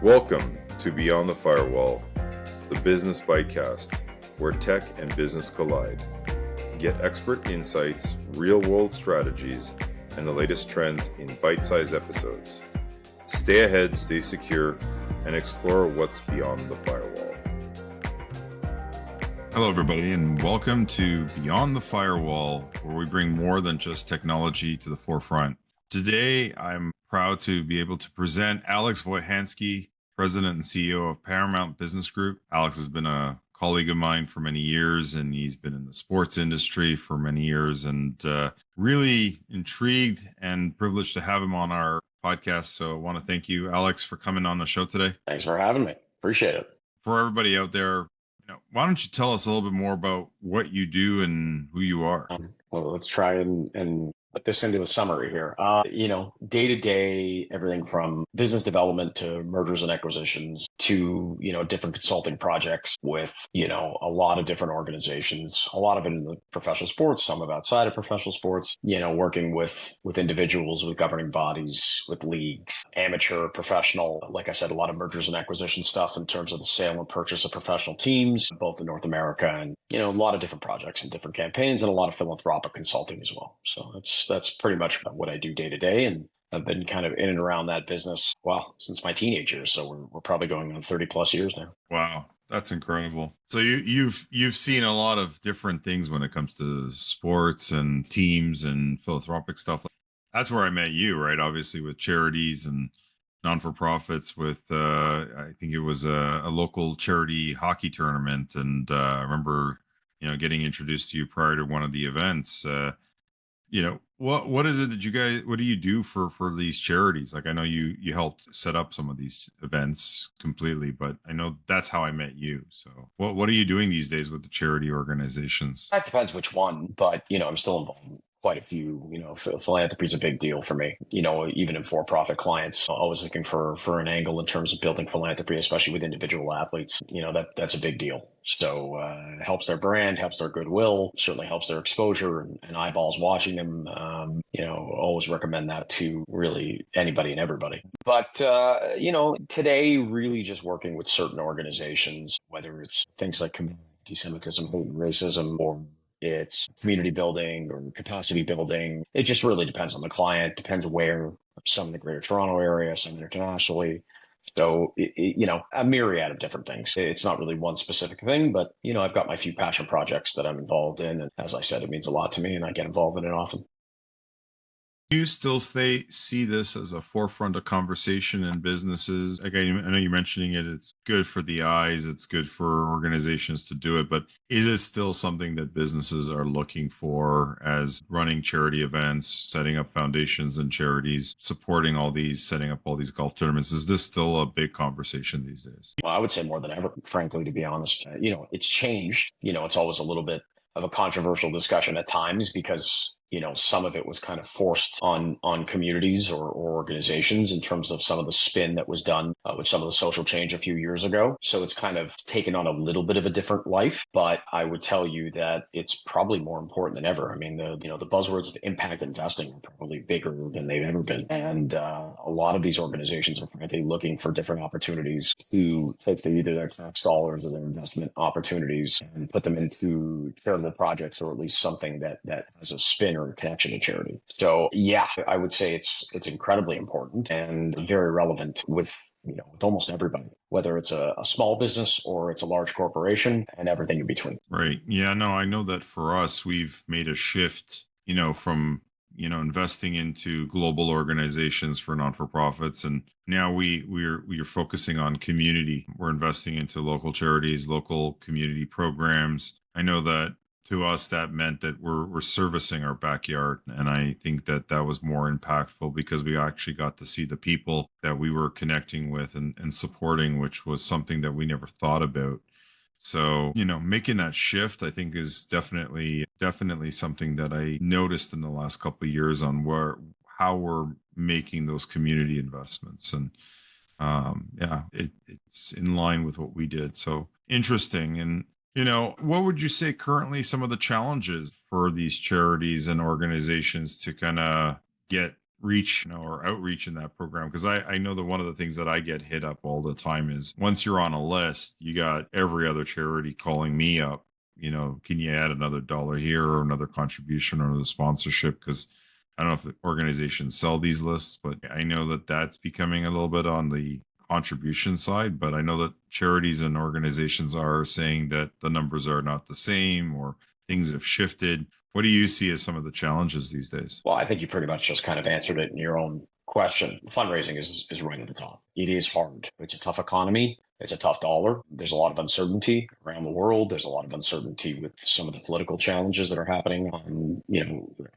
Welcome to Beyond the Firewall, the business bitecast, where tech and business collide. Get expert insights, real-world strategies, and the latest trends in bite-sized episodes. Stay ahead, stay secure, and explore what's beyond the firewall. Hello, everybody, and welcome to Beyond the Firewall, where we bring more than just technology to the forefront. Today, I'm proud to be able to present Alex Wojtchanski, President and CEO of Paramount Business Group. Alex has been a colleague of mine for many years, and he's been in the sports industry for many years, and really intrigued and privileged to have him on our podcast. So I want to thank you, Alex, for coming on the show today. Thanks for having me. Appreciate it. For everybody out there, why don't you tell us a little bit more about what you do and who you are? Well, let's try and put this into a summary here. Day to day, everything from business development to mergers and acquisitions to, different consulting projects with, a lot of different organizations, a lot of it in the professional sports, some of outside of professional sports, working with individuals, with governing bodies, with leagues, amateur, professional. Like I said, a lot of mergers and acquisition stuff in terms of the sale and purchase of professional teams, both in North America and, a lot of different projects and different campaigns and a lot of philanthropic consulting as well. So that's pretty much what I do day to day. And I've been kind of in and around that business, since my teenage years. So we're probably going on 30 plus years now. Wow. That's incredible. So you've seen a lot of different things when it comes to sports and teams and philanthropic stuff. That's where I met you, right? Obviously with Charities and non-for-profits with, I think it was a local charity hockey tournament. And I remember, getting introduced to you prior to one of the events. What is it that what do you do for these charities? Like, I know you helped set up some of these events completely, but I know that's how I met you. So what are you doing these days with the charity organizations? That depends which one, but I'm still involved in quite a few. Philanthropy is a big deal for me. Even in for-profit clients, always looking for an angle in terms of building philanthropy, especially with individual athletes. That's a big deal. So it helps their brand, helps their goodwill, certainly helps their exposure and eyeballs watching them. Always recommend that to really anybody and everybody. But today, really just working with certain organizations, whether it's things like anti-Semitism, hate and racism, or it's community building or capacity building. It just really depends on the client, depends where, some in the Greater Toronto area, some internationally. So, a myriad of different things. It's not really one specific thing, but, I've got my few passion projects that I'm involved in. And as I said, it means a lot to me and I get involved in it often. Do you still see this as a forefront of conversation in businesses? Again, I know you're mentioning it. It's good for the eyes. It's good for organizations to do it. But is it still something that businesses are looking for as running charity events, setting up foundations and charities, supporting setting up all these golf tournaments? Is this still a big conversation these days? Well, I would say more than ever, frankly, to be honest. It's changed. It's always a little bit of a controversial discussion at times because some of it was kind of forced on communities or organizations in terms of some of the spin that was done with some of the social change a few years ago. So it's kind of taken on a little bit of a different life. But I would tell you that it's probably more important than ever. I mean, the buzzwords of impact investing are probably bigger than they've ever been. And a lot of these organizations are frankly looking for different opportunities to take either their tax dollars or their investment opportunities and put them into charitable projects, or at least something that has a spin or connection to charity. So yeah, I would say it's incredibly important and very relevant with almost everybody, whether it's a small business or it's a large corporation and everything in between. Right. Yeah, no, I know that for us, we've made a shift, from, investing into global organizations for non-for-profits. And now we're focusing on community. We're investing into local charities, local community programs. I know that to us, that meant that we're servicing our backyard. And I think that was more impactful because we actually got to see the people that we were connecting with and supporting, which was something that we never thought about. So, making that shift, I think, is definitely something that I noticed in the last couple of years on how we're making those community investments. And it's in line with what we did. So interesting. And what would you say currently some of the challenges for these charities and organizations to kind of get reach, or outreach in that program? Because I know that one of the things that I get hit up all the time is once you're on a list, you got every other charity calling me up. Can you add another dollar here or another contribution or the sponsorship? Because I don't know if organizations sell these lists, but I know that that's becoming a little bit on the contribution side. But I know that charities and organizations are saying that the numbers are not the same or things have shifted. What do you see as some of the challenges these days? Well, I think you pretty much just kind of answered it in your own question. Fundraising is right at the top. It is hard. It's a tough economy. It's a tough dollar. There's a lot of uncertainty around the world. There's a lot of uncertainty with some of the political challenges that are happening on, the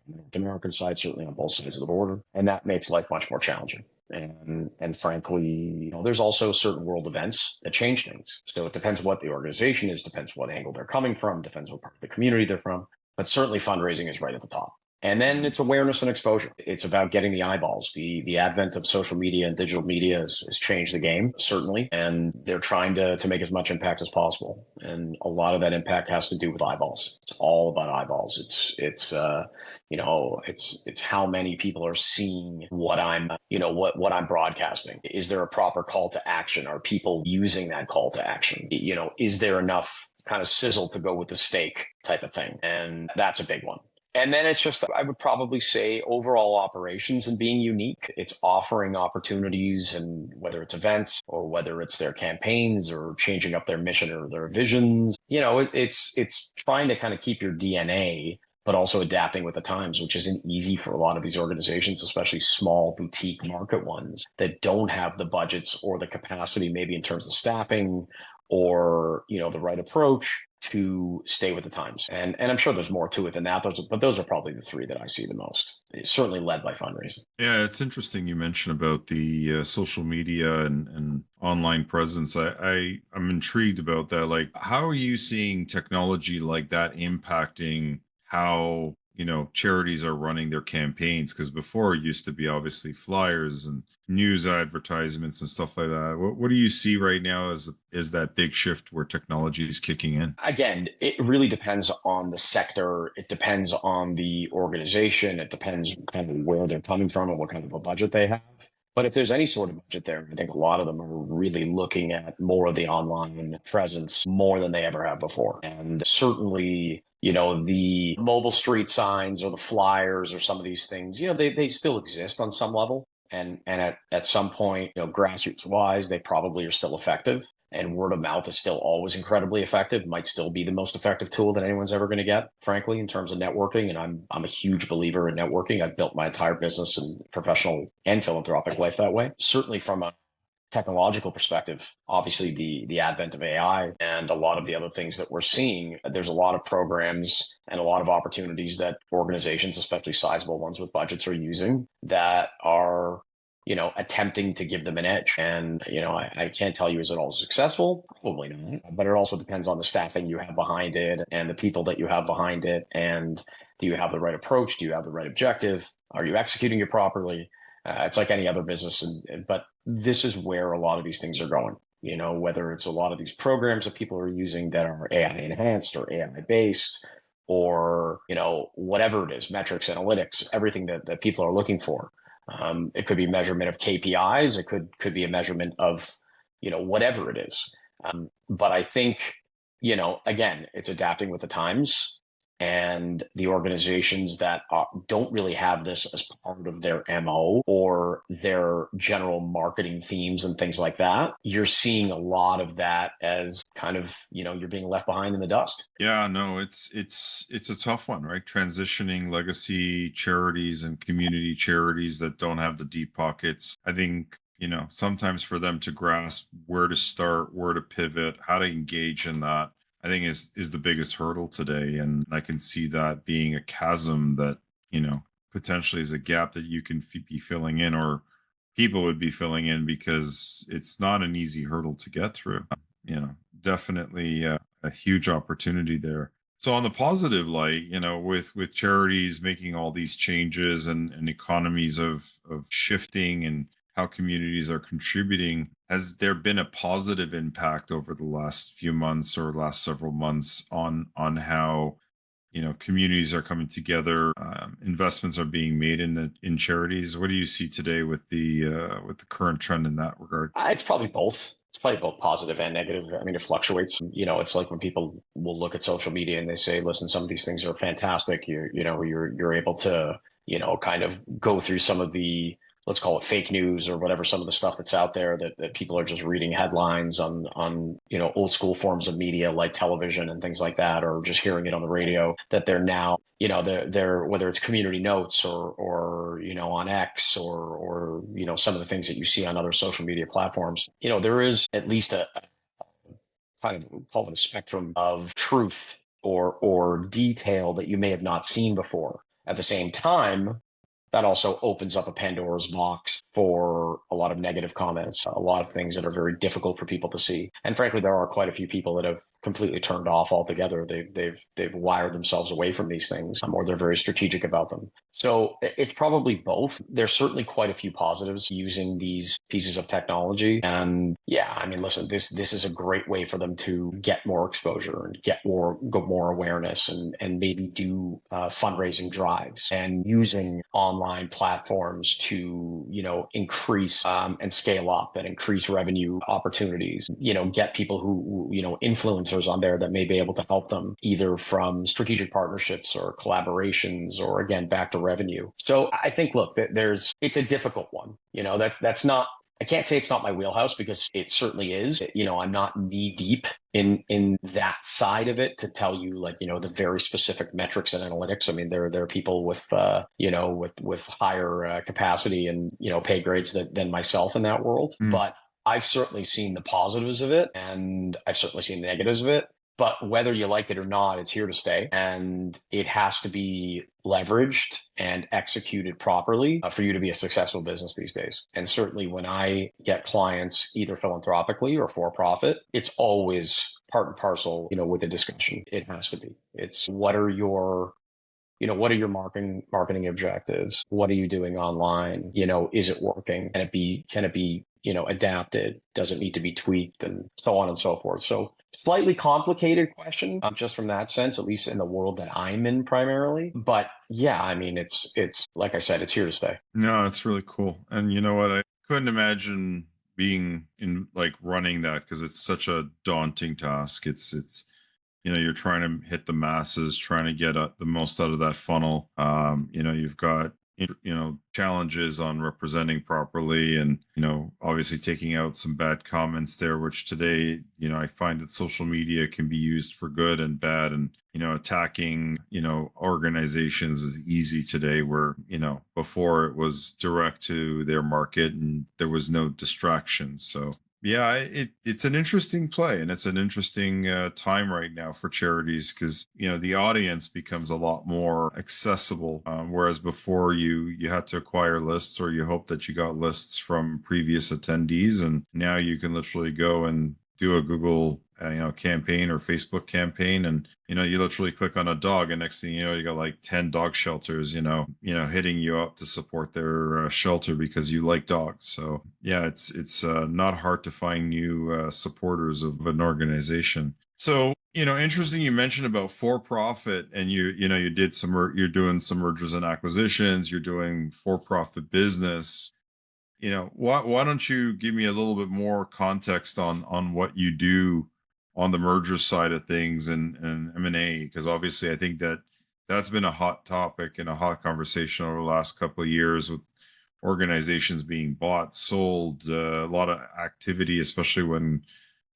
North American side, certainly on both sides of the border. And that makes life much more challenging. And frankly, there's also certain world events that change things. So it depends what the organization is, depends what angle they're coming from, depends what part of the community they're from. But certainly fundraising is right at the top. And then it's awareness and exposure. It's about getting the eyeballs. The advent of social media and digital media has changed the game, certainly. And they're trying to make as much impact as possible. And a lot of that impact has to do with eyeballs. It's all about eyeballs. It's how many people are seeing what I'm broadcasting. Is there a proper call to action? Are people using that call to action? Is there enough kind of sizzle to go with the steak type of thing? And that's a big one. And then it's just, I would probably say, overall operations and being unique. It's offering opportunities, and whether it's events or whether it's their campaigns or changing up their mission or their visions, it's trying to kind of keep your DNA, but also adapting with the times, which isn't easy for a lot of these organizations, especially small boutique market ones that don't have the budgets or the capacity, maybe in terms of staffing or, the right approach to stay with the times. And I'm sure there's more to it than that. But those are probably the three that I see the most, certainly led by fundraising. Yeah, it's interesting you mentioned about the social media and online presence. I'm intrigued about that. Like, how are you seeing technology like that impacting how charities are running their campaigns? Because before it used to be obviously flyers and news advertisements and stuff like that. What do you see right now as that big shift where technology is kicking in? Again, it really depends on the sector. It depends on the organization. It depends kind of where they're coming from and what kind of a budget they have. But if there's any sort of budget there, I think a lot of them are really looking at more of the online presence more than they ever have before. And certainly, the mobile street signs or the flyers or some of these things, they still exist on some level. And at some point, grassroots wise, they probably are still effective. And word of mouth is still always incredibly effective, might still be the most effective tool that anyone's ever going to get, frankly, in terms of networking. And I'm a huge believer in networking. I've built my entire business and professional and philanthropic life that way. Certainly from a technological perspective, obviously the advent of AI and a lot of the other things that we're seeing, there's a lot of programs and a lot of opportunities that organizations, especially sizable ones with budgets, are using that are attempting to give them an edge. And, I can't tell you, is it all successful? Probably not. But it also depends on the staffing you have behind it and the people that you have behind it. And do you have the right approach? Do you have the right objective? Are you executing it properly? It's like any other business. But this is where a lot of these things are going. Whether it's a lot of these programs that people are using that are AI enhanced or AI based, or, whatever it is, metrics, analytics, everything that people are looking for. It could be measurement of KPIs. It could be a measurement of, whatever it is. But I think, again, it's adapting with the times, and the organizations that don't really have this as part of their MO or their general marketing themes and things like that, you're seeing a lot of that as kind of, you're being left behind in the dust. Yeah, no, it's a tough one, right? Transitioning legacy charities and community charities that don't have the deep pockets. I think, sometimes for them to grasp where to start, where to pivot, how to engage in that, I think is the biggest hurdle today. And I can see that being a chasm that, potentially is a gap that you can be filling in, or people would be filling in, because it's not an easy hurdle to get through. Definitely a huge opportunity there. So on the positive light, with charities making all these changes and economies of shifting and how communities are contributing, has there been a positive impact over the last few months or last several months on how communities are coming together, investments are being made in charities. What do you see today with the current trend in that regard? It's probably both. It's probably both positive and negative. I mean, it fluctuates. It's like when people will look at social media and they say, "Listen, some of these things are fantastic." You're able to kind of go through some of the, let's call it fake news or whatever, some of the stuff that's out there that people are just reading headlines on old school forms of media like television and things like that, or just hearing it on the radio, that they're now they're whether it's community notes or on X or some of the things that you see on other social media platforms. There is at least a kind of, call it a spectrum of truth or detail that you may have not seen before. At the same time, that also opens up a Pandora's box for a lot of negative comments, a lot of things that are very difficult for people to see. And frankly, there are quite a few people that have completely turned off altogether. They've wired themselves away from these things, or they're very strategic about them. So it's probably both. There's certainly quite a few positives using these pieces of technology. And yeah, I mean, listen, this is a great way for them to get more exposure and get more awareness and maybe do fundraising drives and using online platforms to, increase and scale up and increase revenue opportunities, get people who influencers on there that may be able to help them either from strategic partnerships or collaborations or again, back to revenue. So I think, look, it's a difficult one. That's not, I can't say it's not my wheelhouse because it certainly is. I'm not knee deep in that side of it to tell you the very specific metrics and analytics. I mean, there are people with with higher capacity and pay grades than myself in that world. But I've certainly seen the positives of it and I've certainly seen the negatives of it. But whether you like it or not, it's here to stay. And it has to be leveraged and executed properly for you to be a successful business these days. And certainly when I get clients, either philanthropically or for profit, it's always part and parcel, with the discussion. It has to be. It's what are your marketing objectives? What are you doing online? Is it working? Can it be adapted? Does it need to be tweaked and so on and so forth? So slightly complicated question, just from that sense, at least in the world that I'm in primarily. But yeah, I mean, it's like I said, it's here to stay. No, it's really cool. And you know what? I couldn't imagine being in running that because it's such a daunting task. It's you're trying to hit the masses, trying to get the most out of that funnel. You've got challenges on representing properly and obviously taking out some bad comments there, which today I find that social media can be used for good and bad, and attacking organizations is easy today, where before it was direct to their market and there was no distractions. So yeah, it's an interesting play, and it's an interesting time right now for charities because the audience becomes a lot more accessible, whereas before you had to acquire lists, or you hope that you got lists from previous attendees, and now you can literally go and do a Google campaign or Facebook campaign, and you literally click on a dog, and next thing you got 10 dog shelters hitting you up to support their shelter because you like dogs. So yeah, it's not hard to find new supporters of an organization. So interesting, you mentioned about for profit, and you're doing some mergers and acquisitions, you're doing for profit business. Why don't you give me a little bit more context on what you do on the merger side of things and M&A? Because obviously I think that's been a hot topic and a hot conversation over the last couple of years, with organizations being bought, sold, a lot of activity, especially when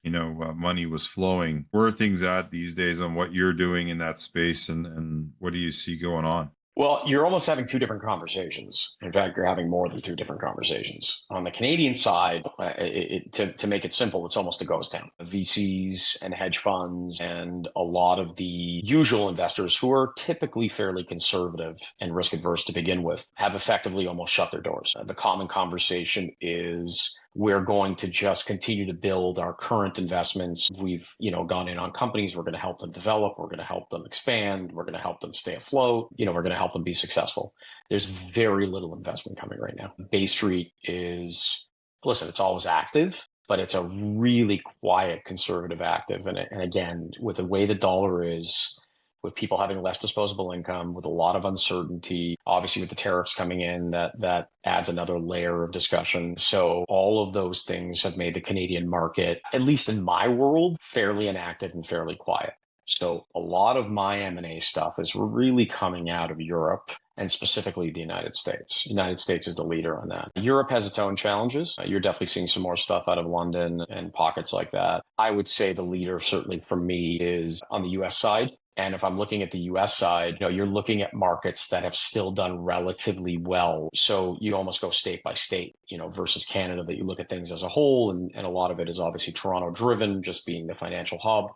money was flowing. Where are things at these days on what you're doing in that space, and what do you see going on? Well, you're almost having two different conversations. In fact, you're having more than two different conversations. On the Canadian side, to make it simple, it's almost a ghost town. VCs and hedge funds and a lot of the usual investors who are typically fairly conservative and risk adverse to begin with have effectively almost shut their doors. The common conversation is, we're going to just continue to build our current investments. We've, gone in on companies. We're going to help them develop. We're going to help them expand. We're going to help them stay afloat. We're going to help them be successful. There's very little investment coming right now. Bay Street is, listen, it's always active, but it's a really quiet conservative active. And again, with the way the dollar is, with people having less disposable income, with a lot of uncertainty, obviously with the tariffs coming in, that adds another layer of discussion. So all of those things have made the Canadian market, at least in my world, fairly inactive and fairly quiet. So a lot of my M&A stuff is really coming out of Europe and specifically the United States. United States is the leader on that. Europe has its own challenges. You're definitely seeing some more stuff out of London and pockets like that. I would say the leader, certainly for me, is on the US side. And if I'm looking at the US side, you're looking at markets that have still done relatively well. So you almost go state by state, versus Canada, that you look at things as a whole. And a lot of it is obviously Toronto driven, just being the financial hub.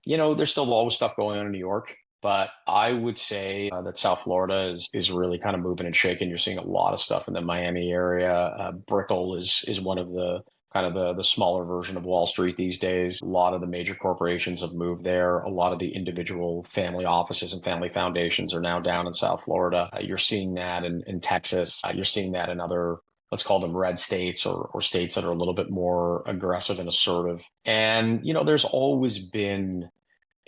There's still always stuff going on in New York, but I would say that South Florida is really kind of moving and shaking. You're seeing a lot of stuff in the Miami area. Brickell is one of the kind of the smaller version of Wall Street these days. A lot of the major corporations have moved there. A lot of the individual family offices and family foundations are now down in South Florida. You're seeing that in Texas. You're seeing that in other, let's call them red states or states that are a little bit more aggressive and assertive. And, there's always been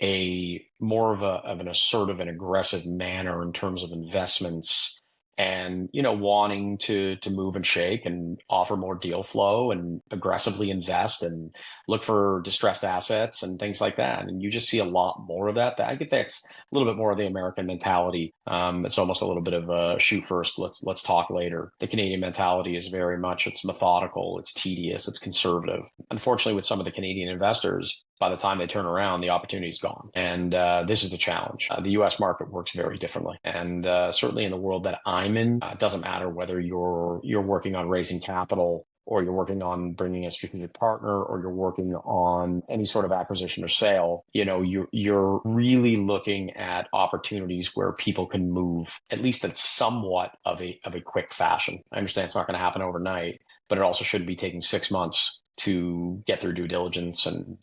a more of an assertive and aggressive manner in terms of investments and, wanting to move and shake and offer more deal flow and aggressively invest and look for distressed assets and things like that. And you just see a lot more of that. I think that's a little bit more of the American mentality. It's almost a little bit of a shoot first, let's talk later. The Canadian mentality is very much, it's methodical, it's tedious, it's conservative. Unfortunately, with some of the Canadian investors, by the time they turn around, the opportunity's gone. And this is the challenge. The US market works very differently. And certainly in the world that I'm in, it doesn't matter whether you're working on raising capital or you're working on bringing a strategic partner or you're working on any sort of acquisition or sale, you're really looking at opportunities where people can move, at least in somewhat of a quick fashion. I understand it's not going to happen overnight, but it also shouldn't be taking 6 months to get through due diligence. And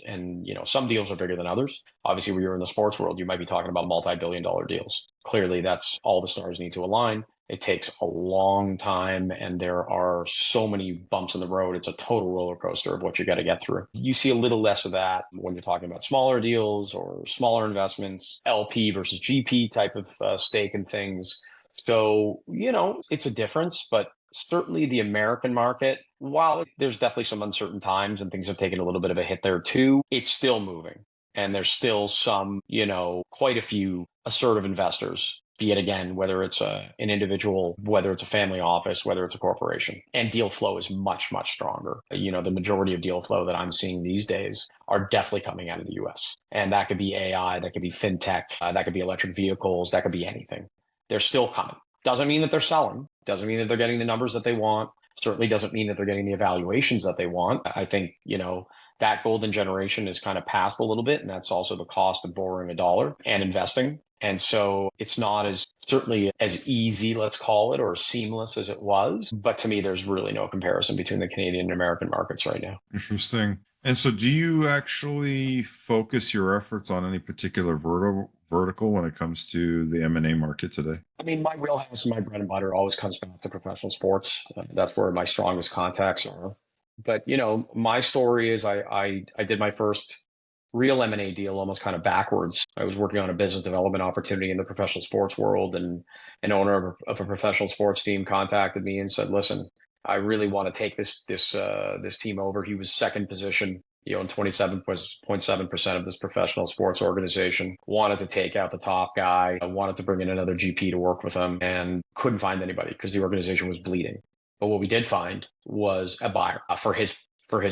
some deals are bigger than others. Obviously, when you're in the sports world, you might be talking about multi-billion-dollar deals. Clearly, that's all the stars need to align. It takes a long time, and there are so many bumps in the road. It's a total roller coaster of what you got to get through. You see a little less of that when you're talking about smaller deals or smaller investments, LP versus GP type of stake and things. So, it's a difference, but certainly the American market, while there's definitely some uncertain times and things have taken a little bit of a hit there too, it's still moving. And there's still some, quite a few assertive investors, be it again, whether it's an individual, whether it's a family office, whether it's a corporation. And deal flow is much, much stronger. The majority of deal flow that I'm seeing these days are definitely coming out of the US. And that could be AI, that could be fintech, that could be electric vehicles, that could be anything. They're still coming. Doesn't mean that they're selling. Doesn't mean that they're getting the numbers that they want. Certainly doesn't mean that they're getting the evaluations that they want. I think, that golden generation is kind of passed a little bit. And that's also the cost of borrowing a dollar and investing. And so it's not certainly as easy, let's call it, or seamless as it was. But to me, there's really no comparison between the Canadian and American markets right now. Interesting. And so do you actually focus your efforts on any particular vertical when it comes to the M&A market today? I mean, my wheelhouse and my bread and butter always comes back to professional sports. That's where my strongest contacts are. But, my story is I did my first real M&A deal almost kind of backwards. I was working on a business development opportunity in the professional sports world, and an owner of a professional sports team contacted me and said, listen, I really want to take this team over. He was second position, in 27.7% of this professional sports organization, wanted to take out the top guy, wanted to bring in another GP to work with him, and couldn't find anybody because the organization was bleeding. But what we did find was a buyer for his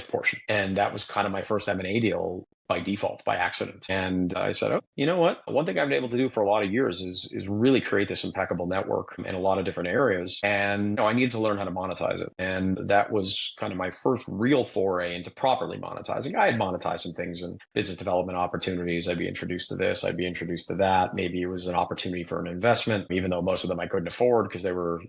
portion. And that was kind of my first M&A deal by default, by accident. And I said, oh, you know what? One thing I've been able to do for a lot of years is really create this impeccable network in a lot of different areas. And I needed to learn how to monetize it. And that was kind of my first real foray into properly monetizing. I had monetized some things in business development opportunities. I'd be introduced to this. I'd be introduced to that. Maybe it was an opportunity for an investment, even though most of them I couldn't afford because they were,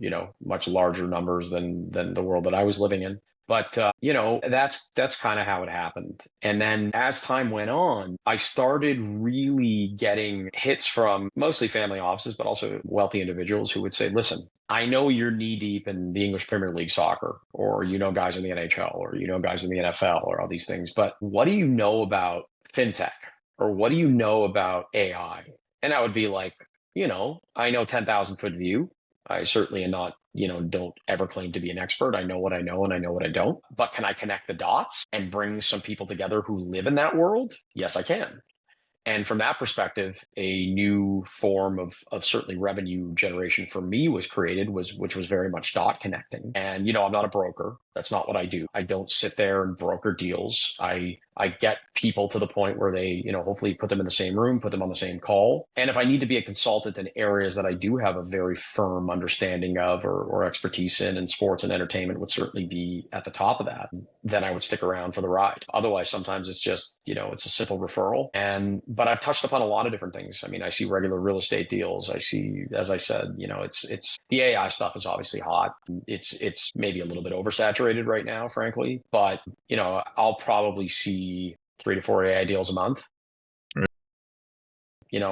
much larger numbers than the world that I was living in. But, that's kind of how it happened. And then as time went on, I started really getting hits from mostly family offices, but also wealthy individuals who would say, listen, I know you're knee deep in the English Premier League soccer, or, guys in the NHL, or, guys in the NFL, or all these things. But what do you know about fintech? or what do you know about AI? And I would be like, I know 10,000 foot view. I certainly am not, don't ever claim to be an expert. I know what I know and I know what I don't. But can I connect the dots and bring some people together who live in that world? Yes, I can. And from that perspective, a new form of certainly revenue generation for me was created, which was very much dot connecting. And, I'm not a broker. That's not what I do. I don't sit there and broker deals. I get people to the point where they, hopefully put them in the same room, put them on the same call. And if I need to be a consultant in areas that I do have a very firm understanding of or expertise in, and sports and entertainment would certainly be at the top of that, then I would stick around for the ride. Otherwise, sometimes it's just, it's a simple referral. But I've touched upon a lot of different things. I mean, I see regular real estate deals. I see, as I said, it's the AI stuff is obviously hot. It's maybe a little bit oversaturated right now, frankly, but I'll probably see 3 to 4 AI deals a month. Right.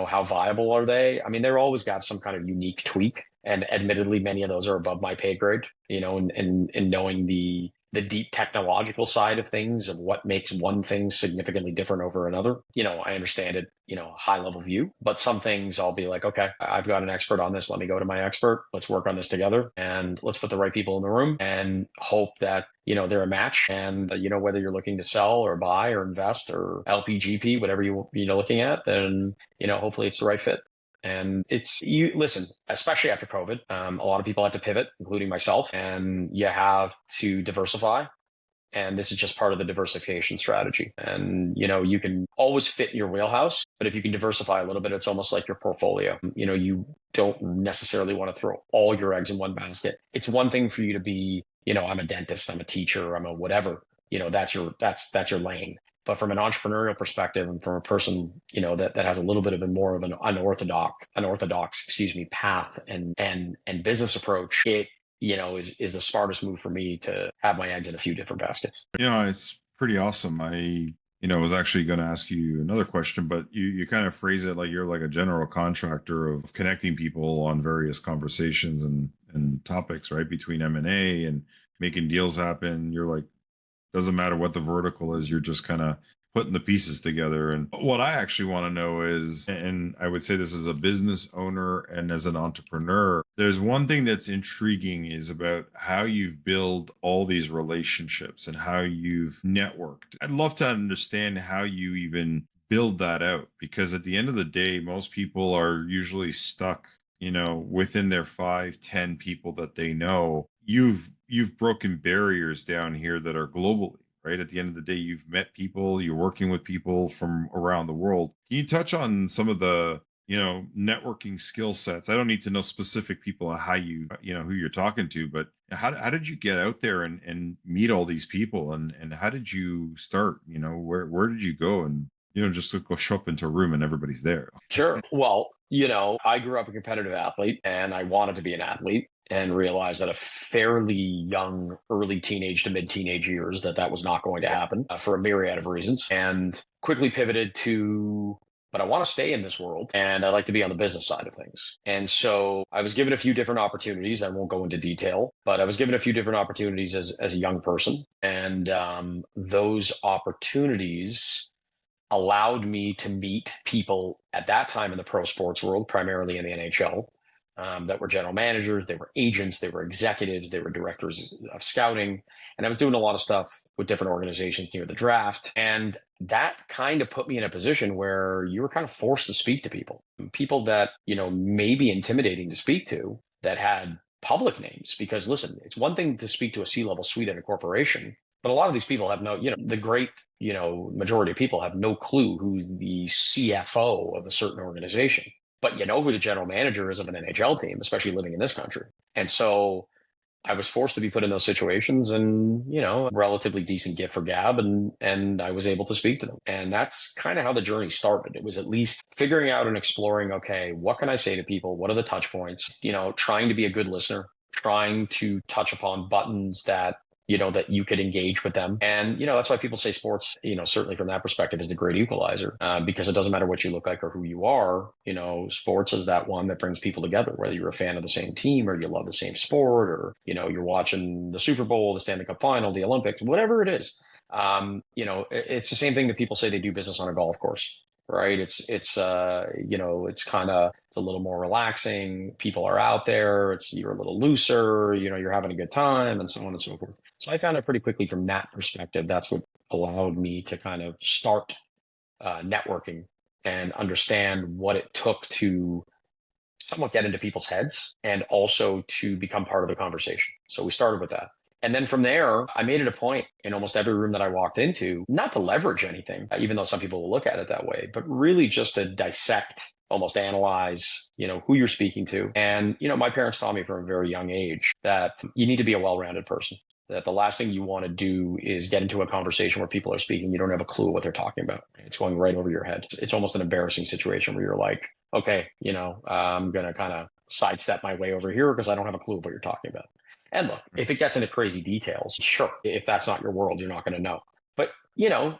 How viable are they? I mean, they're always got some kind of unique tweak, and admittedly, many of those are above my pay grade. And knowing the deep technological side of things of what makes one thing significantly different over another. I understand it, high level view, but some things I'll be like, okay, I've got an expert on this. Let me go to my expert. Let's work on this together and let's put the right people in the room and hope that, they're a match. And, whether you're looking to sell or buy or invest or LPGP, whatever you're looking at, then, hopefully it's the right fit. And listen, especially after COVID, a lot of people had to pivot, including myself, and you have to diversify. And this is just part of the diversification strategy. And, you can always fit in your wheelhouse, but if you can diversify a little bit, it's almost like your portfolio. You don't necessarily want to throw all your eggs in one basket. It's one thing for you to be, I'm a dentist, I'm a teacher, I'm a whatever, that's your lane. But from an entrepreneurial perspective and from a person, that has a little bit of more of an unorthodox, path and business approach, it, is the smartest move for me to have my eggs in a few different baskets. It's pretty awesome. I was actually going to ask you another question, but you kind of phrase it like you're like a general contractor of connecting people on various conversations and topics, right? Between M&A and making deals happen. You're like, doesn't matter what the vertical is, you're just kind of putting the pieces together. And what I actually want to know is, and I would say this as a business owner and as an entrepreneur, there's one thing that's intriguing is about how you've built all these relationships and how you've networked. I'd love to understand how you even build that out, because at the end of the day, most people are usually stuck, within their 5-10 people that they know. You've broken barriers down here that are globally, right? At the end of the day, you've met people, you're working with people from around the world. Can you touch on some of the, networking skill sets? I don't need to know specific people, how you, who you're talking to, but how did you get out there and meet all these people? And how did you start? Where did you go? And, just to go show up into a room and everybody's there. Sure. Well, I grew up a competitive athlete and I wanted to be an athlete, and realized at a fairly young, early teenage to mid-teenage years that was not going to happen for a myriad of reasons, and quickly pivoted to, but I want to stay in this world and I'd like to be on the business side of things. And so I was given a few different opportunities. I won't go into detail, but I was given a few different opportunities as a young person. And those opportunities allowed me to meet people at that time in the pro sports world, primarily in the NHL, that were general managers, they were agents, they were executives, they were directors of scouting. And I was doing a lot of stuff with different organizations near the draft. And that kind of put me in a position where you were kind of forced to speak to people that, may be intimidating to speak to, that had public names. Because listen, it's one thing to speak to a C-level suite at a corporation, but a lot of these people have no, the great, majority of people have no clue who's the CFO of a certain organization. But you know who the general manager is of an NHL team, especially living in this country. And so I was forced to be put in those situations, and, relatively decent gift for gab. And I was able to speak to them. And that's kind of how the journey started. It was at least figuring out and exploring, okay, what can I say to people? What are the touch points? Trying to be a good listener, trying to touch upon buttons that that you could engage with them. And, that's why people say sports, certainly from that perspective, is the great equalizer, because it doesn't matter what you look like or who you are. Sports is that one that brings people together, whether you're a fan of the same team or you love the same sport, or, you're watching the Super Bowl, the Stanley Cup final, the Olympics, whatever it is. It's the same thing that people say they do business on a golf course, right? It's it's it's a little more relaxing. People are out there. You're a little looser. You're having a good time, and so on and so forth. So I found it pretty quickly from that perspective. That's what allowed me to kind of start networking and understand what it took to somewhat get into people's heads and also to become part of the conversation. So we started with that. And then from there, I made it a point in almost every room that I walked into, not to leverage anything, even though some people will look at it that way, but really just to dissect, almost analyze, who you're speaking to. And, my parents taught me from a very young age that you need to be a well-rounded person, that the last thing you want to do is get into a conversation where people are speaking. You don't have a clue what they're talking about. It's going right over your head. It's almost an embarrassing situation where you're like, okay, I'm going to kind of sidestep my way over here because I don't have a clue what you're talking about. And look, if it gets into crazy details, sure, if that's not your world, you're not going to know. But,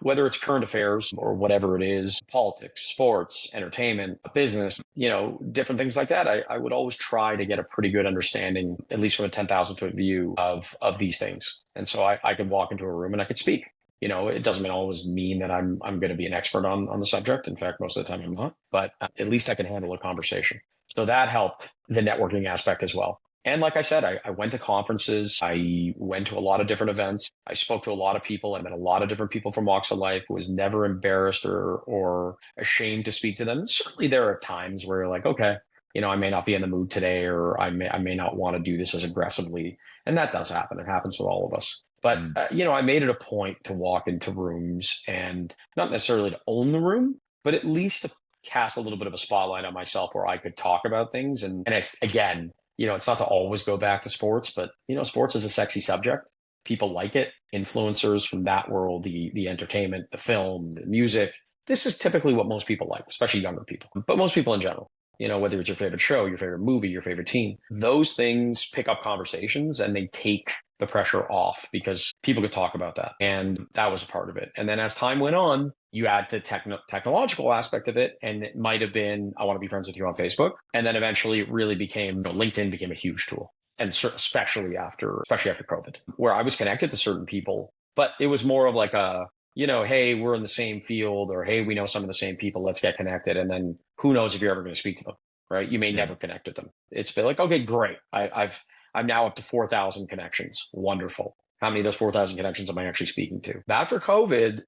whether it's current affairs or whatever it is, politics, sports, entertainment, business, different things like that, I would always try to get a pretty good understanding, at least from a 10,000 foot view of these things. And so I could walk into a room and I could speak. It doesn't always mean that I'm going to be an expert on the subject. In fact, most of the time I'm not, but at least I can handle a conversation. So that helped the networking aspect as well. And like I said, I went to conferences. I went to a lot of different events. I spoke to a lot of people. I met a lot of different people from walks of life. Was never embarrassed or ashamed to speak to them. Certainly there are times where you're like, okay, I may not be in the mood today, or I may not want to do this as aggressively. And that does happen. It happens with all of us. But, I made it a point to walk into rooms and not necessarily to own the room, but at least to cast a little bit of a spotlight on myself where I could talk about things. And again, it's not to always go back to sports, but, sports is a sexy subject. People like it. Influencers from that world, the entertainment, the film, the music. This is typically what most people like, especially younger people, but most people in general. Whether it's your favorite show, your favorite movie, your favorite team, those things pick up conversations and they take the pressure off because people could talk about that. And that was a part of it. And then as time went on, you add the technological aspect of it. And it might have been, I want to be friends with you on Facebook. And then eventually it really became, LinkedIn became a huge tool. And especially after COVID, where I was connected to certain people, but it was more of like a, hey, we're in the same field, or hey, we know some of the same people, let's get connected. And then who knows if you're ever going to speak to them, right? You may never connect with them. It's been like, okay, great. I'm now up to 4,000 connections. Wonderful. How many of those 4,000 connections am I actually speaking to? After COVID,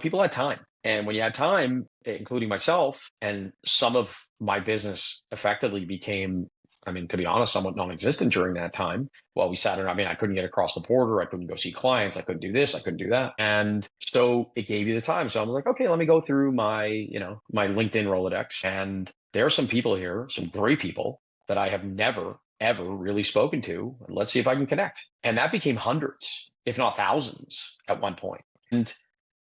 people had time. And when you had time, including myself, and some of my business effectively became, to be honest, somewhat non-existent during that time. While we sat around, I couldn't get across the border. I couldn't go see clients. I couldn't do this. I couldn't do that. And so it gave you the time. So I was like, okay, let me go through my, my LinkedIn Rolodex. And there are some people here, some great people that I have never, ever really spoken to. And let's see if I can connect. And that became hundreds, if not thousands at one point. And,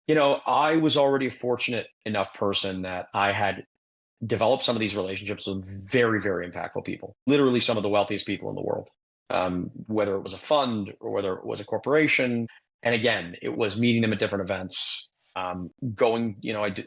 I was already a fortunate enough person that I had developed some of these relationships with very, very impactful people, literally some of the wealthiest people in the world, whether it was a fund or whether it was a corporation. And again, it was meeting them at different events, going,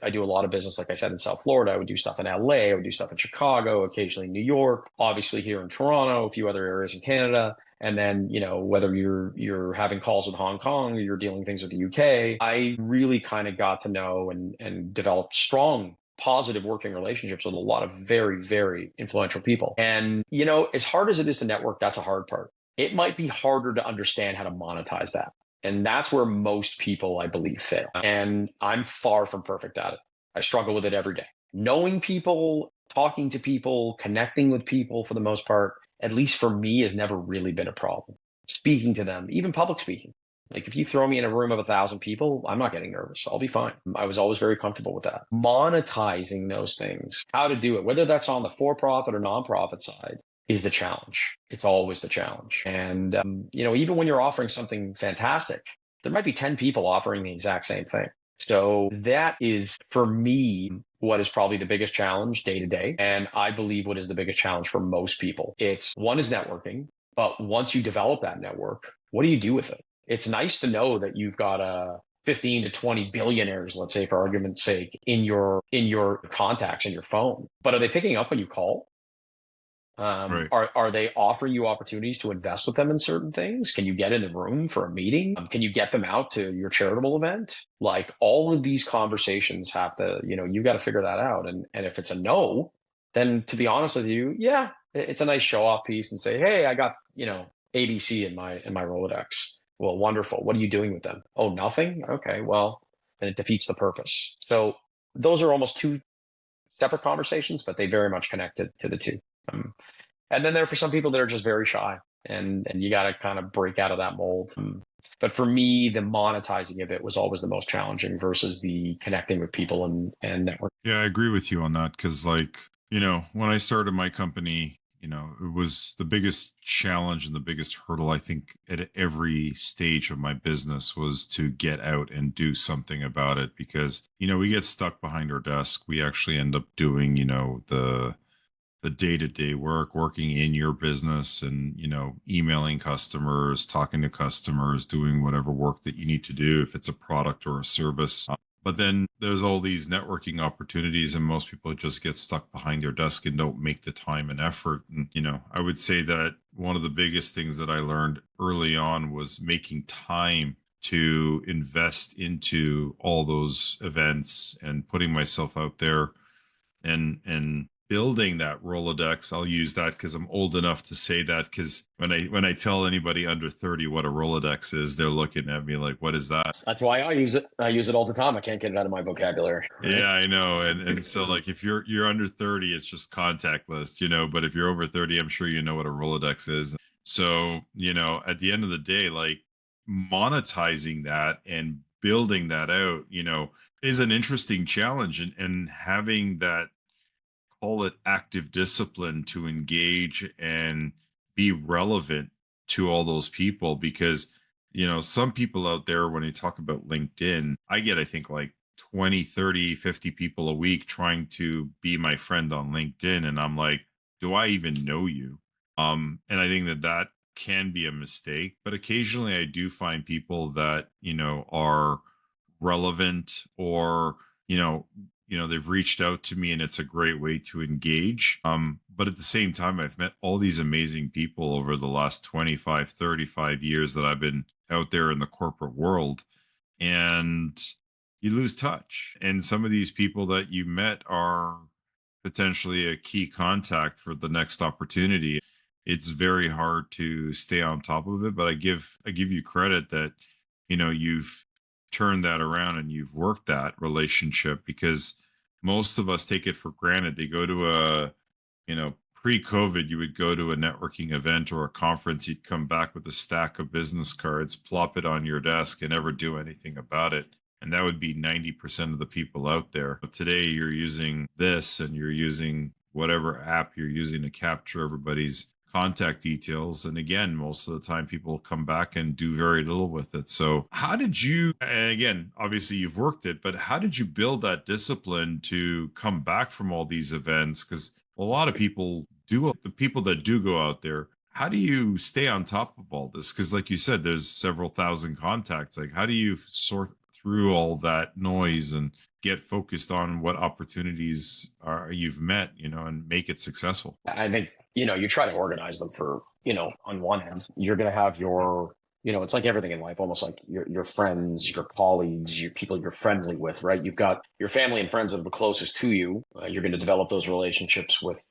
I do a lot of business, like I said, in South Florida. I would do stuff in LA, I would do stuff in Chicago, occasionally New York, obviously here in Toronto, a few other areas in Canada. And then, whether you're having calls with Hong Kong or you're dealing things with the UK, I really kind of got to know and develop strong, positive working relationships with a lot of very, very influential people. And, as hard as it is to network, that's a hard part. It might be harder to understand how to monetize that. And that's where most people, I believe, fail. And I'm far from perfect at it. I struggle with it every day. Knowing people, talking to people, connecting with people for the most part, at least for me, has never really been a problem. Speaking to them, even public speaking. Like if you throw me in a room of 1,000 people, I'm not getting nervous. I'll be fine. I was always very comfortable with that. Monetizing those things, how to do it, whether that's on the for-profit or nonprofit side, is the challenge. It's always the challenge. And, even when you're offering something fantastic, there might be 10 people offering the exact same thing. So that is, for me, what is probably the biggest challenge day to day. And I believe what is the biggest challenge for most people. One is networking, but once you develop that network, what do you do with it? It's nice to know that you've got 15 to 20 billionaires, let's say, for argument's sake, in your contacts in your phone. But are they picking up when you call? Right. Are they offering you opportunities to invest with them in certain things? Can you get in the room for a meeting? Can you get them out to your charitable event? Like, all of these conversations have to, you got to figure that out. And if it's a no, then, to be honest with you, yeah, it's a nice show off piece and say, hey, I got, ABC in my Rolodex. Well, wonderful. What are you doing with them? Oh, nothing. Okay. Well, then it defeats the purpose. So those are almost two separate conversations, but they very much connected to the two. And then there are for some people that are just very shy, and you got to kind of break out of that mold. But for me, the monetizing of it was always the most challenging versus the connecting with people and network. Yeah, I agree with you on that because, when I started my company, it was the biggest challenge and the biggest hurdle, I think, at every stage of my business was to get out and do something about it because, we get stuck behind our desk. We actually end up doing, the day-to-day work, working in your business and, emailing customers, talking to customers, doing whatever work that you need to do if it's a product or a service. But then there's all these networking opportunities, and most people just get stuck behind their desk and don't make the time and effort. And, I would say that one of the biggest things that I learned early on was making time to invest into all those events and putting myself out there and building that Rolodex. I'll use that because I'm old enough to say that, because when I tell anybody under 30 what a Rolodex is, they're looking at me like, what is that? That's why I use it. I use it all the time. I can't get it out of my vocabulary. Right? Yeah, I know. And so, like, if you're under 30, it's just contact list, but if you're over 30, I'm sure you know what a Rolodex is. So, at the end of the day, like, monetizing that and building that out, is an interesting challenge, and having that, call it, active discipline to engage and be relevant to all those people. Because some people out there, when you talk about LinkedIn, I get, I think, like 20, 30, 50 people a week trying to be my friend on LinkedIn, and I'm like, do I even know you? And I think that can be a mistake, but occasionally I do find people that are relevant, or they've reached out to me, and it's a great way to engage. But at the same time, I've met all these amazing people over the last 25, 35 years that I've been out there in the corporate world, and you lose touch. And some of these people that you met are potentially a key contact for the next opportunity. It's very hard to stay on top of it, but I give you credit that you've turned that around and you've worked that relationship, because most of us take it for granted. They go to pre-COVID, you would go to a networking event or a conference, you'd come back with a stack of business cards, plop it on your desk, and never do anything about it. And that would be 90% of the people out there. But today you're using this, and you're using whatever app you're using to capture everybody's contact details. And again, most of the time people come back and do very little with it. So how did you, and again, obviously you've worked it, but how did you build that discipline to come back from all these events? Because a lot of people do, the people that do go out there, how do you stay on top of all this? Because like you said, there's several thousand contacts. Like, how do you sort through all that noise and get focused on what opportunities are you've met, and make it successful? I think, you try to organize them for, on one hand, you're going to have your, it's like everything in life, almost like your friends, your colleagues, your people you're friendly with, right? You've got your family and friends that are the closest to you. You're going to develop those relationships with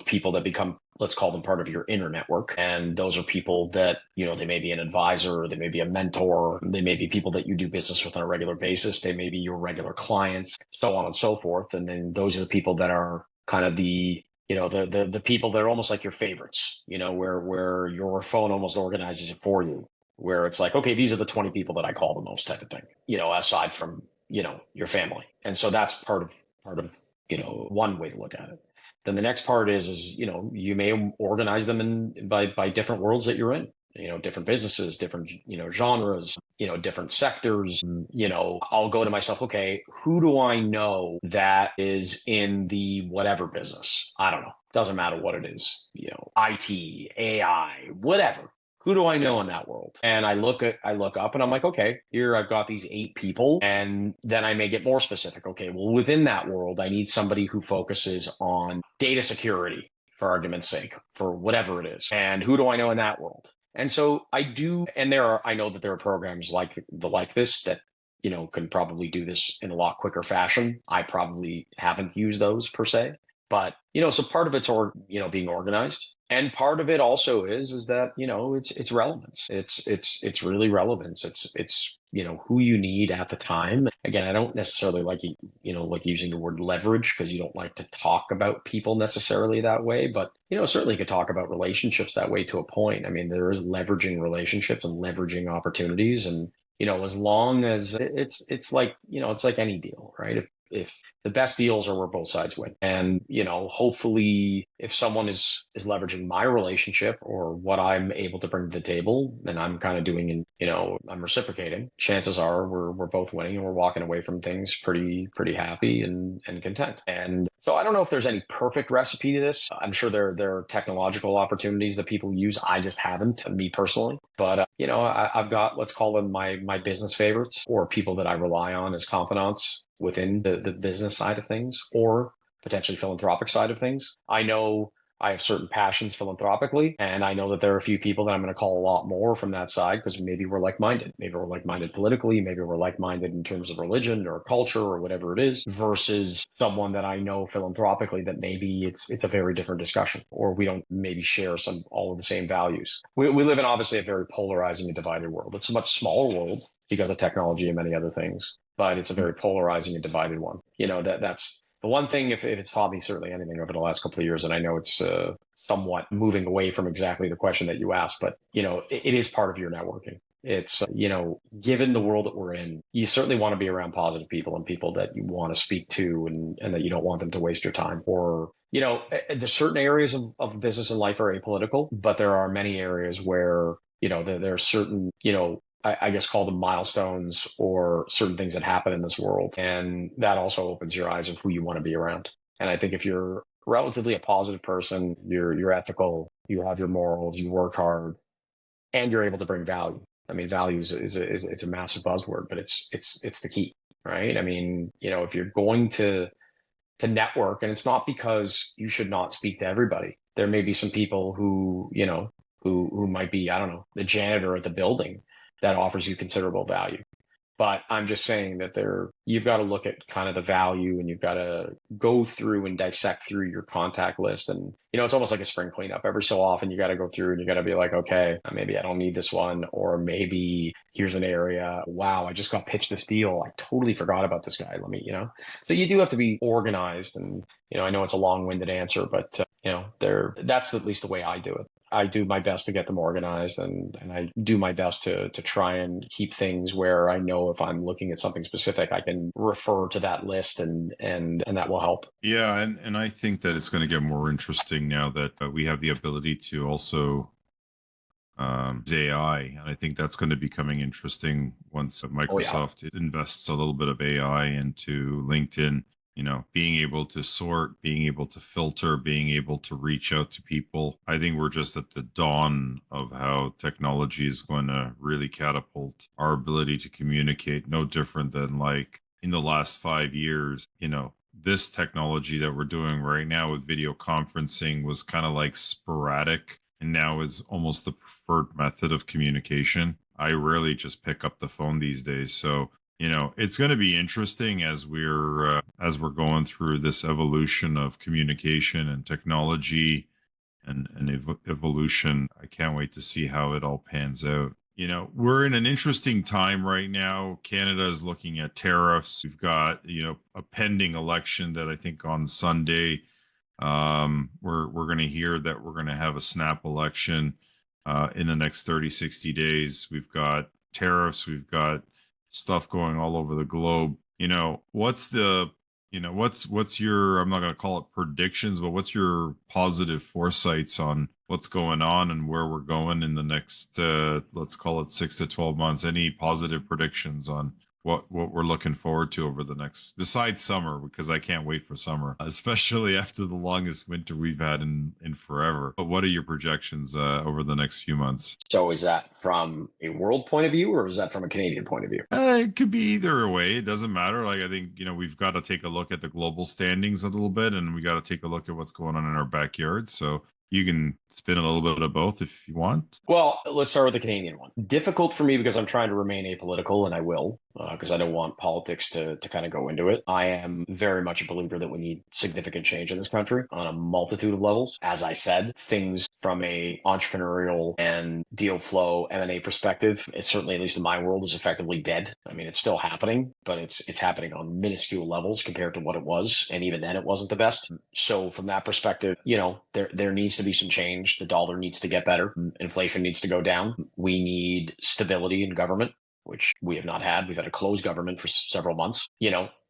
people that become, let's call them, part of your inner network. And those are people that, they may be an advisor, they may be a mentor, they may be people that you do business with on a regular basis. They may be your regular clients, so on and so forth. And then those are the people that are kind of the people that are almost like your favorites, where your phone almost organizes it for you, where it's like, okay, these are the 20 people that I call the most, type of thing, aside from, your family. And so that's part of, one way to look at it. Then the next part is, you may organize them by different worlds that you're in, different businesses, different, genres, different sectors. I'll go to myself, okay, who do I know that is in the whatever business? I don't know. Doesn't matter what it is, IT, AI, whatever. Who do I know in that world? And I look up and I'm like, okay, here I've got these 8 people. And then I may get more specific. Okay, well, within that world, I need somebody who focuses on data security, for argument's sake, for whatever it is. And who do I know in that world? And so I do, and I know that there are programs like this that, can probably do this in a lot quicker fashion. I probably haven't used those per se, but, so part of it's, being organized. And part of it also is that, it's relevance. It's really relevance. It's, who you need at the time. Again, I don't necessarily like using the word leverage, because you don't like to talk about people necessarily that way, but, certainly you could talk about relationships that way to a point. I mean, there is leveraging relationships and leveraging opportunities. And, as long as it's like, it's like any deal, right? If the best deals are where both sides win. And, hopefully if someone is leveraging my relationship or what I'm able to bring to the table, and I'm kind of doing, and, I'm reciprocating, chances are we're both winning and we're walking away from things pretty happy and content. And so I don't know if there's any perfect recipe to this. I'm sure there are technological opportunities that people use. I just haven't, me personally. But, I've got, let's call them my business favorites, or people that I rely on as confidants within the business side of things, or potentially philanthropic side of things. I know I have certain passions philanthropically, and I know that there are a few people that I'm going to call a lot more from that side, because maybe we're like-minded. Maybe we're like-minded politically. Maybe we're like-minded in terms of religion or culture or whatever it is, versus someone that I know philanthropically that maybe it's a very different discussion, or we don't maybe share all of the same values. We live in obviously a very polarizing and divided world. It's a much smaller world because of technology and many other things, but it's a very polarizing and divided one. That's the one thing, if it's taught me certainly anything over the last couple of years, and I know it's somewhat moving away from exactly the question that you asked, but, it is part of your networking. It's, given the world that we're in, you certainly want to be around positive people and people that you want to speak to, and that you don't want them to waste your time. Or, there's certain areas of business and life are apolitical, but there are many areas where, there are certain, I guess call them milestones, or certain things that happen in this world. And that also opens your eyes of who you want to be around. And I think if you're relatively a positive person, you're ethical, you have your morals, you work hard, and you're able to bring value. I mean, value is it's a massive buzzword, but it's the key, right? I mean, if you're going to network, and it's not because you should not speak to everybody. There may be some people who, who might be, I don't know, the janitor at the building that offers you considerable value. But I'm just saying that you've got to look at kind of the value, and you've got to go through and dissect through your contact list. And, it's almost like a spring cleanup. Every so often you got to go through and you got to be like, okay, maybe I don't need this one, or maybe here's an area. Wow, I just got pitched this deal. I totally forgot about this guy. Let me, so you do have to be organized. And, I know it's a long-winded answer, but, that's at least the way I do it. I do my best to get them organized, and I do my best to try and keep things where I know if I'm looking at something specific, I can refer to that list, and that will help. Yeah, and I think that it's going to get more interesting now that we have the ability to also use AI, and I think that's going to be coming interesting once Microsoft invests a little bit of AI into LinkedIn. Being able to sort, being able to filter, being able to reach out to people. I think we're just at the dawn of how technology is going to really catapult our ability to communicate, no different than like in the last 5 years. This technology that we're doing right now with video conferencing was kind of like sporadic, and now is almost the preferred method of communication. I rarely just pick up the phone these days. So it's going to be interesting as we're going through this evolution of communication and technology and evolution. I can't wait to see how it all pans out. We're in an interesting time right now. Canada is looking at tariffs. We've got, a pending election that I think on Sunday, we're going to hear that we're going to have a snap election in the next 30-60 days. We've got tariffs. We've got stuff going all over the globe. What's your, I'm not going to call it predictions, but what's your positive foresights on what's going on and where we're going in the next, let's call it 6 to 12 months? Any positive predictions on what we're looking forward to over the next, besides summer, because I can't wait for summer, especially after the longest winter we've had in forever. But what are your projections over the next few months? So is that from a world point of view, or is that from a Canadian point of view? It could be either way. It doesn't matter. Like, I think, we've got to take a look at the global standings a little bit, and we got to take a look at what's going on in our backyard. So you can spin a little bit of both if you want. Well, let's start with the Canadian one. Difficult for me because I'm trying to remain apolitical, and I will, because I don't want politics to kind of go into it. I am very much a believer that we need significant change in this country on a multitude of levels. As I said, things from a entrepreneurial and deal flow M&A perspective, it's certainly, at least in my world, is effectively dead. I mean, it's still happening, but it's happening on minuscule levels compared to what it was, and even then, it wasn't the best. So from that perspective, there needs to be some change. The dollar needs to get better. Inflation needs to go down. We need stability in government, which we have not had. We've had a closed government for several months,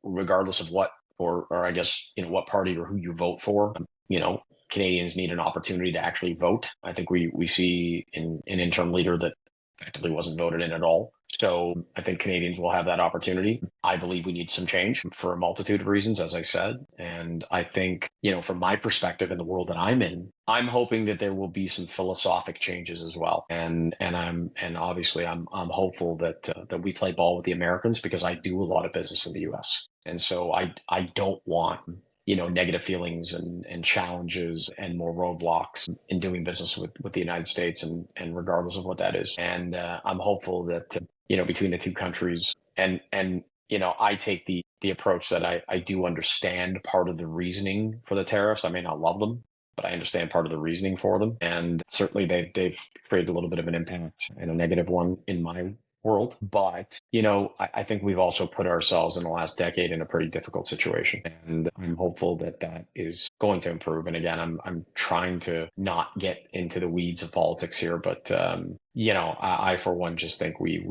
regardless of what, or I guess, what party or who you vote for. Canadians need an opportunity to actually vote. I think we see an interim leader that effectively wasn't voted in at all. So I think Canadians will have that opportunity. I believe we need some change for a multitude of reasons, as I said. And I think, from my perspective in the world that I'm in, I'm hoping that there will be some philosophic changes as well. And obviously I'm hopeful that we play ball with the Americans, because I do a lot of business in the US. And so I don't want negative feelings and challenges and more roadblocks in doing business with the United States, and regardless of what that is. And I'm hopeful that, between the two countries, and I take the approach that I do understand part of the reasoning for the tariffs. I may not love them, but I understand part of the reasoning for them. And certainly they've created a little bit of an impact, and a negative one in my world. But, I think we've also put ourselves in the last decade in a pretty difficult situation. And I'm hopeful that is going to improve. And again, I'm trying to not get into the weeds of politics here, but, I for one just think we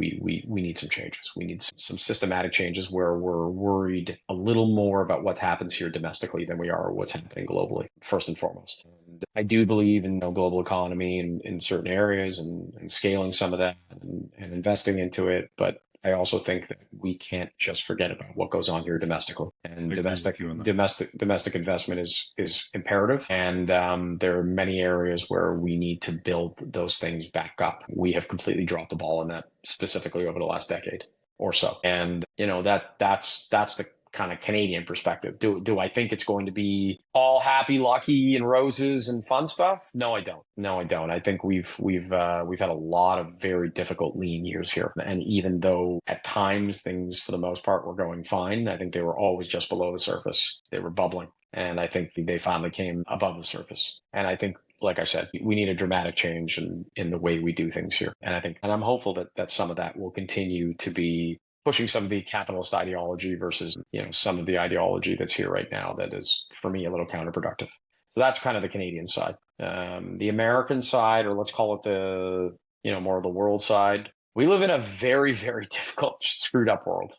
need some changes. We need some systematic changes where we're worried a little more about what happens here domestically than we are what's happening globally, first and foremost. And I do believe in global economy in certain areas, and scaling some of that, and investing into it. But I also think that we can't just forget about what goes on here domestically. And domestic investment is imperative. And there are many areas where we need to build those things back up. We have completely dropped the ball on that, specifically over the last decade or so. And that's the kind of Canadian perspective. Do I think it's going to be all happy, lucky, and roses and fun stuff? No, I don't. I think we've had a lot of very difficult lean years here. And even though at times things for the most part were going fine, I think they were always just below the surface. They were bubbling. And I think they finally came above the surface. And I think, like I said, we need a dramatic change in the way we do things here. And I'm hopeful that some of that will continue to be pushing some of the capitalist ideology versus, some of the ideology that's here right now that is, for me, a little counterproductive. So that's kind of the Canadian side. The American side, or let's call it the, more of the world side, we live in a very, very difficult, screwed up world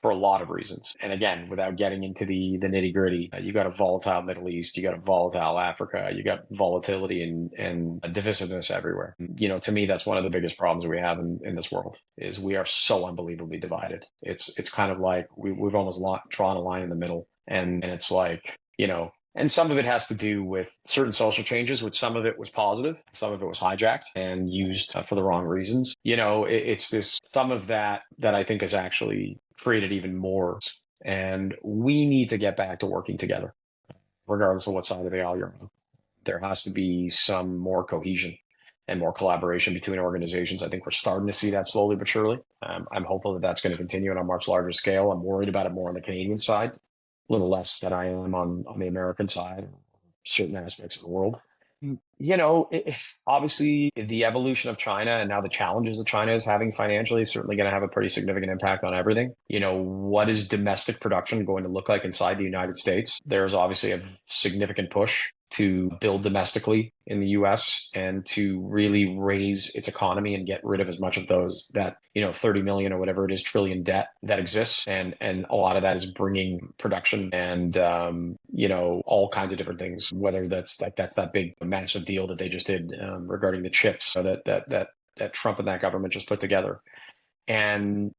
for a lot of reasons. And again, without getting into the nitty gritty, you got a volatile Middle East, you got a volatile Africa, you got volatility and divisiveness everywhere. To me, that's one of the biggest problems we have in this world, is we are so unbelievably divided. It's kind of like we've almost drawn a line in the middle, and it's like, and some of it has to do with certain social changes, which some of it was positive, some of it was hijacked and used for the wrong reasons. It's this, some of that I think is actually created even more. And we need to get back to working together, regardless of what side of the aisle you're on. There has to be some more cohesion and more collaboration between organizations. I think we're starting to see that slowly but surely. I'm hopeful that that's going to continue on a much larger scale. I'm worried about it more on the Canadian side, a little less than I am on the American side, certain aspects of the world. Obviously the evolution of China and now the challenges that China is having financially is certainly going to have a pretty significant impact on everything. What is domestic production going to look like inside the United States? There's obviously a significant push to build domestically in the US and to really raise its economy and get rid of as much of that 30 million or whatever it is trillion debt that exists. And a lot of that is bringing production and, all kinds of different things, whether that's that big massive deal that they just did regarding the chips that Trump and that government just put together. And,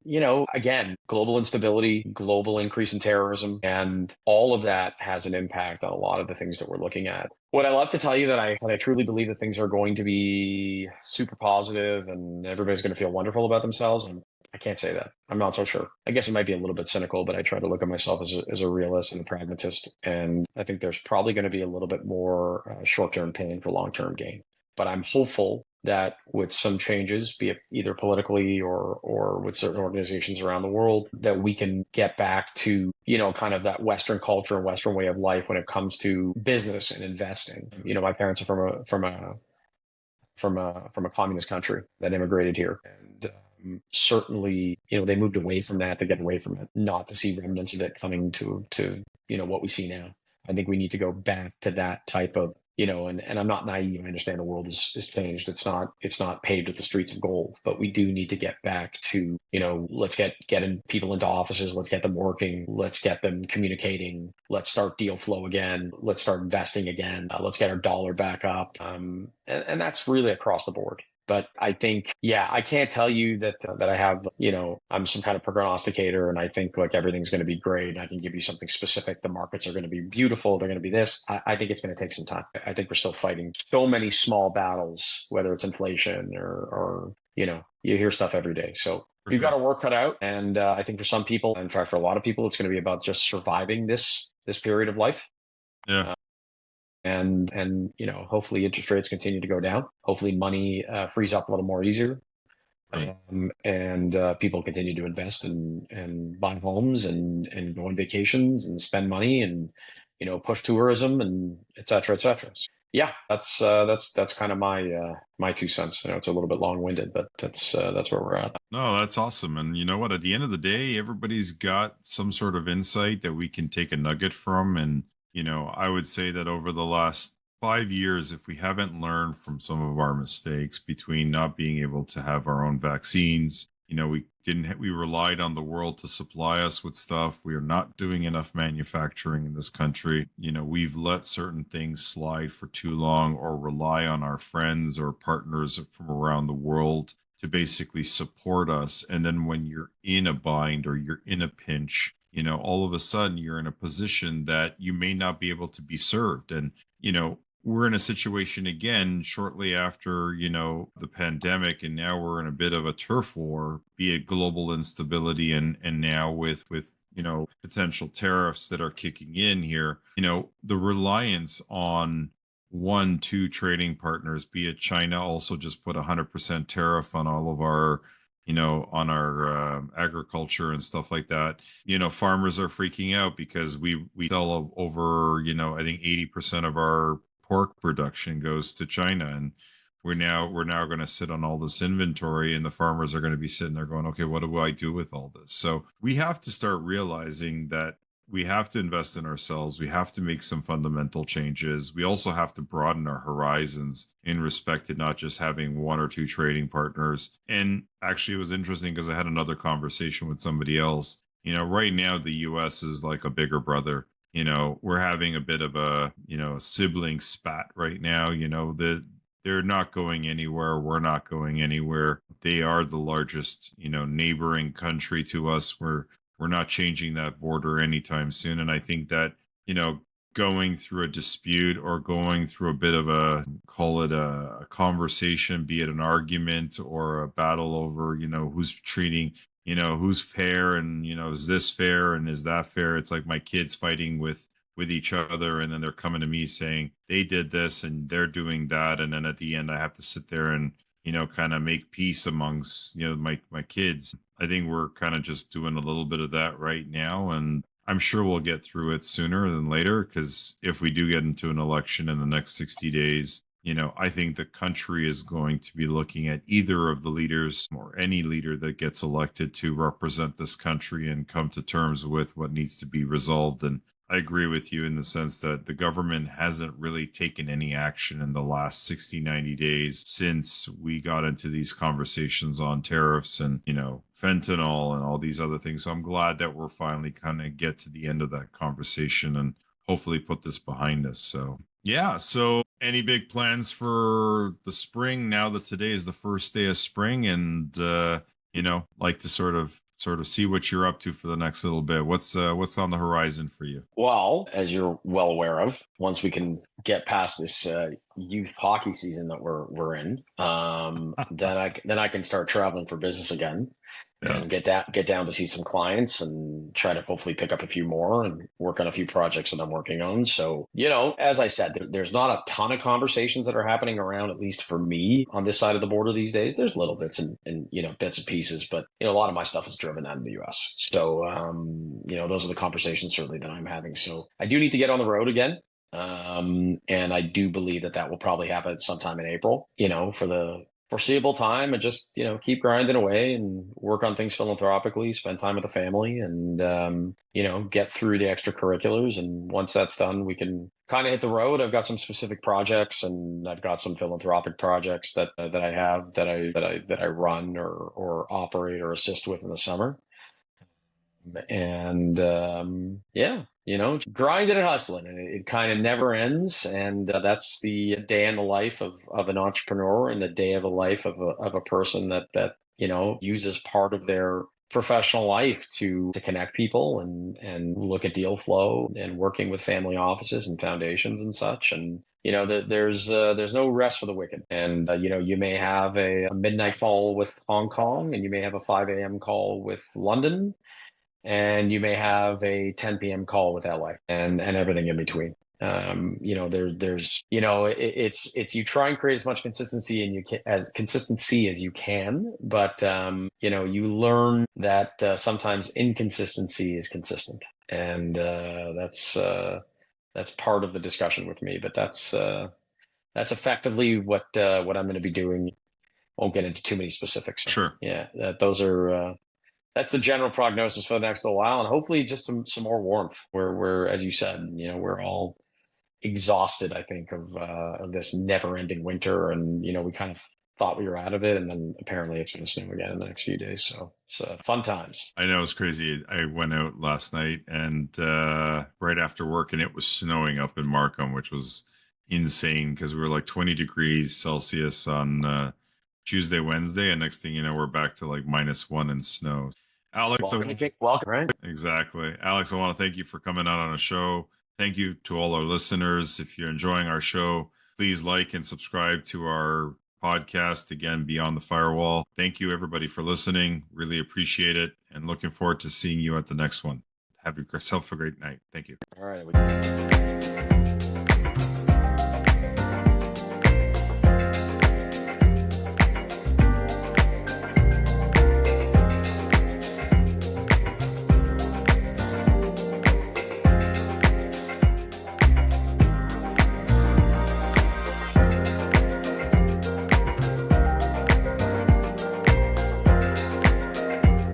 again, global instability, global increase in terrorism, and all of that has an impact on a lot of the things that we're looking at. Would I love to tell you that I truly believe that things are going to be super positive and everybody's going to feel wonderful about themselves? And I can't say that. I'm not so sure. I guess it might be a little bit cynical, but I try to look at myself as a realist and a pragmatist. And I think there's probably going to be a little bit more short-term pain for long-term gain. But I'm hopeful that with some changes, be it either politically or with certain organizations around the world, that we can get back to, kind of that Western culture and Western way of life when it comes to business and investing. My parents are from a communist country that immigrated here. And certainly, they moved away from that to get away from it, not to see remnants of it coming to what we see now. I think we need to go back to that type of, and I'm not naive. I understand the world is changed. It's not paved with the streets of gold, but we do need to get back to, let's get people into offices. Let's get them working. Let's get them communicating. Let's start deal flow again. Let's start investing again. Let's get our dollar back up. And that's really across the board. But I think, I can't tell you that I have, I'm some kind of prognosticator and I think like everything's going to be great. I can give you something specific. The markets are going to be beautiful. They're going to be this. I think it's going to take some time. I think we're still fighting so many small battles, whether it's inflation or you hear stuff every day. So we've got our work cut out. And I think for some people, in fact, for a lot of people, it's going to be about just surviving this period of life. Yeah. And hopefully interest rates continue to go down. Hopefully money frees up a little more easier. Right. And people continue to invest and buy homes and go on vacations and spend money and, push tourism and et cetera, et cetera. So, that's kind of my 2 cents. It's a little bit long winded, but that's where we're at. No, that's awesome. And you know what? At the end of the day, everybody's got some sort of insight that we can take a nugget from. And, I would say that over the last 5 years, if we haven't learned from some of our mistakes between not being able to have our own vaccines, we relied on the world to supply us with stuff. We are not doing enough manufacturing in this country. We've let certain things slide for too long or rely on our friends or partners from around the world to basically support us. And then when you're in a bind or you're in a pinch, all of a sudden you're in a position that you may not be able to be served. And, we're in a situation again shortly after, the pandemic, and now we're in a bit of a turf war, be it global instability and now with potential tariffs that are kicking in here, the reliance on 2 trading partners, be it China also just put 100% tariff on all of our on our agriculture and stuff like that. Farmers are freaking out because we sell over, I think 80% of our pork production goes to China, and we're now going to sit on all this inventory, and the farmers are going to be sitting there going, okay, what do I do with all this? So we have to start realizing that we have to invest in ourselves. We have to make some fundamental changes. We also have to broaden our horizons in respect to not just having 1 or 2 trading partners. And actually, it was interesting because I had another conversation with somebody else. Right now, the US is like a bigger brother. We're having a bit of a, sibling spat right now. They're not going anywhere. We're not going anywhere. They are the largest, neighboring country to us. We're not changing that border anytime soon. And I think that, going through a dispute or going through a bit of call it a conversation, be it an argument or a battle over, who's treating, who's fair and, is this fair and is that fair? It's like my kids fighting with each other, and then they're coming to me saying they did this and they're doing that. And then at the end, I have to sit there and, kind of make peace amongst, my kids. I think we're kind of just doing a little bit of that right now. And I'm sure we'll get through it sooner than later, because if we do get into an election in the next 60 days, I think the country is going to be looking at either of the leaders or any leader that gets elected to represent this country and come to terms with what needs to be resolved. And I agree with you in the sense that the government hasn't really taken any action in the last 60, 90 days since we got into these conversations on tariffs and, fentanyl and all these other things. So I'm glad that we're finally kind of get to the end of that conversation and hopefully put this behind us. So, yeah. So any big plans for the spring now that today is the first day of spring? And like to sort of see what you're up to for the next little bit. What's on the horizon for you? Well, as you're well aware of, once we can get past this youth hockey season that we're in, then I can start traveling for business again. Yeah. And get down to see some clients and try to hopefully pick up a few more and work on a few projects that I'm working on. So, as I said, there's not a ton of conversations that are happening around, at least for me on this side of the border these days. There's little bits and bits and pieces, but a lot of my stuff is driven out of the US. So, those are the conversations certainly that I'm having. So I do need to get on the road again. And I do believe that will probably happen sometime in April, for the foreseeable time, and just keep grinding away and work on things philanthropically, spend time with the family, and get through the extracurriculars. And once that's done, we can kind of hit the road. I've got some specific projects, and I've got some philanthropic projects that I have that I run or operate or assist with in the summer. And grinding and hustling, and it kind of never ends. And that's the day in the life of an entrepreneur, and the day of a life of a person that uses part of their professional life to connect people and look at deal flow and working with family offices and foundations and such. And there's no rest for the wicked. And you may have a midnight call with Hong Kong, and you may have a 5 a.m. call with London, and you may have a 10 p.m. call with LA, and everything in between. There's it's you try and create as much consistency as you can, but you learn that sometimes inconsistency is consistent, and that's part of the discussion with me. But that's effectively what I'm going to be doing. Won't get into too many specifics. Sure. Yeah, those are. That's the general prognosis for the next little while, and hopefully just some more warmth. We're, as you said, we're all exhausted, I think, of this never-ending winter, and we kind of thought we were out of it, and then apparently it's going to snow again in the next few days. So it's fun times. I know, it's crazy. I went out last night and right after work, and it was snowing up in Markham, which was insane because we were like 20 degrees Celsius on Tuesday, Wednesday, and next thing you know, we're back to like -1 and snow. Alex, welcome, right? Exactly. Alex, I want to thank you for coming out on a show. Thank you to all our listeners. If you're enjoying our show, please like and subscribe to our podcast, again, Beyond the Firewall. Thank you, everybody, for listening. Really appreciate it, and looking forward to seeing you at the next one. Have yourself a great night. Thank you. All right.